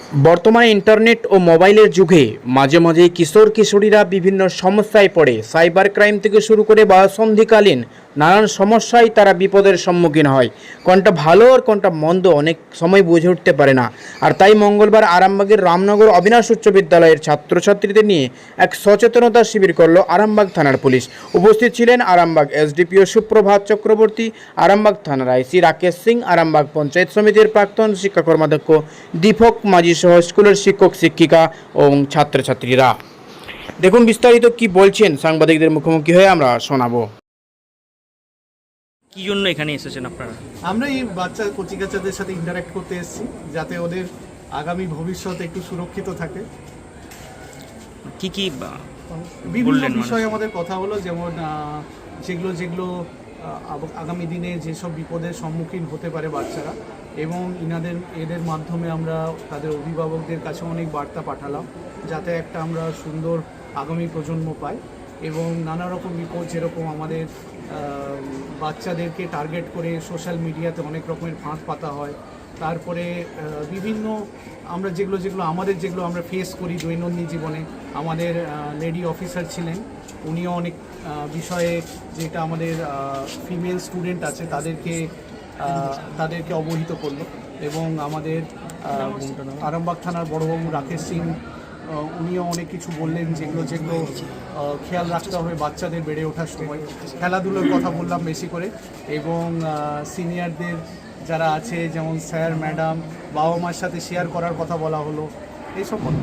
বর্তমানে ইন্টারনেট ও মোবাইলের যুগে মাঝে মাঝে কিশোর কিশোরীরা বিভিন্ন সমস্যায় পড়ে। সাইবার ক্রাইম থেকে শুরু করে বয়ঃসন্ধিকালীন নানান সমস্যায় তারা বিপদের সম্মুখীন হয়। কোনটা ভালো আর কোনটা মন্দ অনেক সময় বুঝে উঠতে পারে না। আর তাই মঙ্গলবার আরামবাগের রামনগর অবিনাশ উচ্চ বিদ্যালয়ের ছাত্রছাত্রীদের নিয়ে এক সচেতনতা শিবির করল আরামবাগ থানার পুলিশ। উপস্থিত ছিলেন আরামবাগ এসডিপিও সুপ্রভাত চক্রবর্তী, আরামবাগ থানার আইসি রাকেশ সিং, আরামবাগ পঞ্চায়েত সমিতির প্রাক্তন শিক্ষা কর্মাধ্যক্ষ দীপক মাঝি সহ স্কুলের শিক্ষক শিক্ষিকা এবং ছাত্রছাত্রীরা। দেখুন বিস্তারিত কি বলছেন সাংবাদিকদের মুখোমুখি হয়ে আমরা শোনাবো। কি জন্য এখানে এসেছেন আপনারা? আমরা এই কচিকাচাদের সাথে ইন্টারঅ্যাক্ট করতে এসেছি যাতে ওদের আগামী ভবিষ্যৎ একটু সুরক্ষিত থাকে। কি কি বিভিন্ন বিষয়ে আমাদের কথা হলো, যেমন যেগুলো আগামী দিনে যেসব বিপদের সম্মুখীন হতে পারে বাচ্চারা, এবং এদের মাধ্যমে আমরা তাদের অভিভাবকদের কাছে অনেক বার্তা পাঠালাম যাতে একটা আমরা সুন্দর আগামী প্রজন্ম পাই। এবং নানা রকম বিপদ, যেরকম আমাদের বাচ্চাদেরকে টার্গেট করে সোশ্যাল মিডিয়াতে অনেক রকমের ফাঁদ পাতা হয়। তারপরে বিভিন্ন আমরা যেগুলো আমরা ফেস করি দৈনন্দিন জীবনে। আমাদের লেডি অফিসার ছিলেন, উনিও অনেক বিষয়ে, যেটা আমাদের ফিমেল স্টুডেন্ট আছে তাদেরকে অবহিত করলো। এবং আমাদের আরামবাগ থানার বড়বাবু রাকেশ সিং, উনিও অনেক কিছু বললেন যেগুলো খেয়াল রাখতে হবে বাচ্চাদের বেড়ে ওঠার সময়। খেলাধুলোর কথা বললাম বেশি করে, এবং সিনিয়রদের যারা আছে যেমন স্যার ম্যাডাম, বাবা মার সাথে শেয়ার করার কথা বলা হলো, এইসব কথা।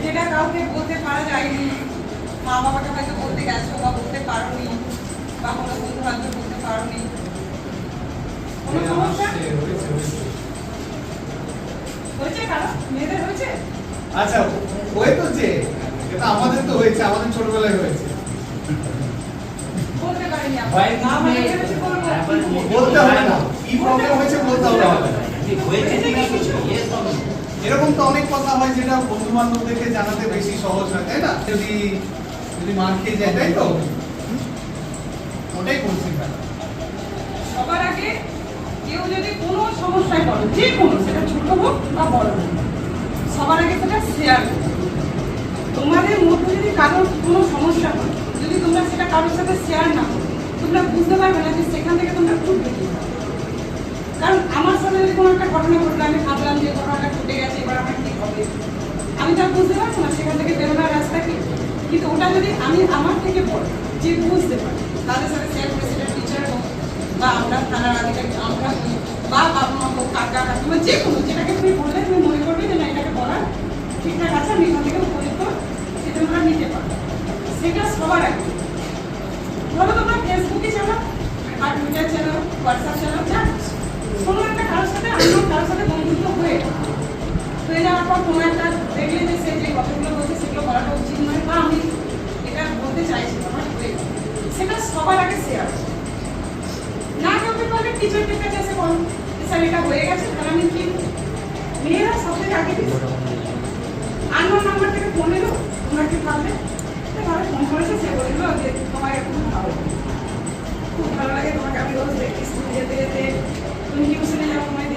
যেটা কাউকে বলতে পারা যায়নি, মা বাবাকে হয়তো বলতে গেছো বা বলতে পারোনি, বা কোনো বন্ধু বান্ধব বলতে পারোনি, কোনো সমস্যা হয়েছে? কারো মেয়েদের হয়েছে? আচ্ছা, হয়েছে, এটা আমাদের তো হয়েছে, আমাদের ছোটবেলায় হয়েছে। বলতে পারিনি বলতে হবে না, কি প্রবলেম হয়েছে বলতে হবে না। এরকম তো অনেক কথা হয় যেটা বন্ধু বান্ধবদেরকে জানাতে বেশি সহজ হয়, তাই না? যদি মার খেয়ে যায়, তাই তো? ওটাই বলছি। সবার আগে কেউ যদি কোনো সমস্যায় পড়ে, যে কোনো, সেটা ছোট হোক বা বড় হোক, সবার আগে সেটা শেয়ার করো। তোমাদের মধ্যে যদি কারোর কোনো সমস্যা হয়, যদি তোমরা সেটা কারোর সাথে শেয়ার না করো, তোমরা বুঝতে পারবে না যে সেখান থেকে তোমরা খুব বেশি। কারণ আমার সাথে যদি কোনো একটা ঘটনা ঘটলো, আমি ভাবলাম যে ঘটনাটা ঘটে গেছে, এবার আমার কি হবে, আমি তা বুঝতে পারবো না সেখান থেকে বেরোনোর রাস্তা কি। কিন্তু ওটা যদি আমি আমার থেকে বড় যে বুঝতে পারি, তাদের সাথে শেয়ার করে, সেটা টিচার হোক বা আমরা থানার আধিকারিক, আমরা বা বাবা মা হোক, কাকা কাকিমা, যে কোনো, যেটাকে তুমি বললে তুমি মনে করবে যে না এটাকে বলার ঠিকঠাক আছে, আমি এখান থেকে উপযুক্ত সেটা আমরা নিতে পারবো। সেটা সবার আগে ধরো তোমরা ফেসবুকে চালাও, আর টুইটার চালাও, হোয়াটসঅ্যাপ চালাও, যা কোনো একটা কারোর সাথে বন্ধুত্ব হয়ে যাওয়ার পর কোনো একটা দেখলে যে সে যে কথাগুলো বলছে সেগুলো বলাটা উচিত নয়, বা আমি এটা বলতে চাইছি আমার হয়ে গেল, সেটা সবার আগে শেয়ার না করতে পারলে টিচারদের কাছে এসে বলো স্যার এটা হয়ে গেছে, তাহলে আমি কি। মেয়েরা সব থেকে আগে আননোন নাম্বার থেকে ফোন এলো, তোমরা কি ভাবলে ভালো ফোন করেছে, সে বললো যে তোমার এরকম খুব ভালো লাগে, তোমাকে আমি রোজ দেখি স্কুলে যেতে যেতে, তুমি টিউশনে যাও, তোমায়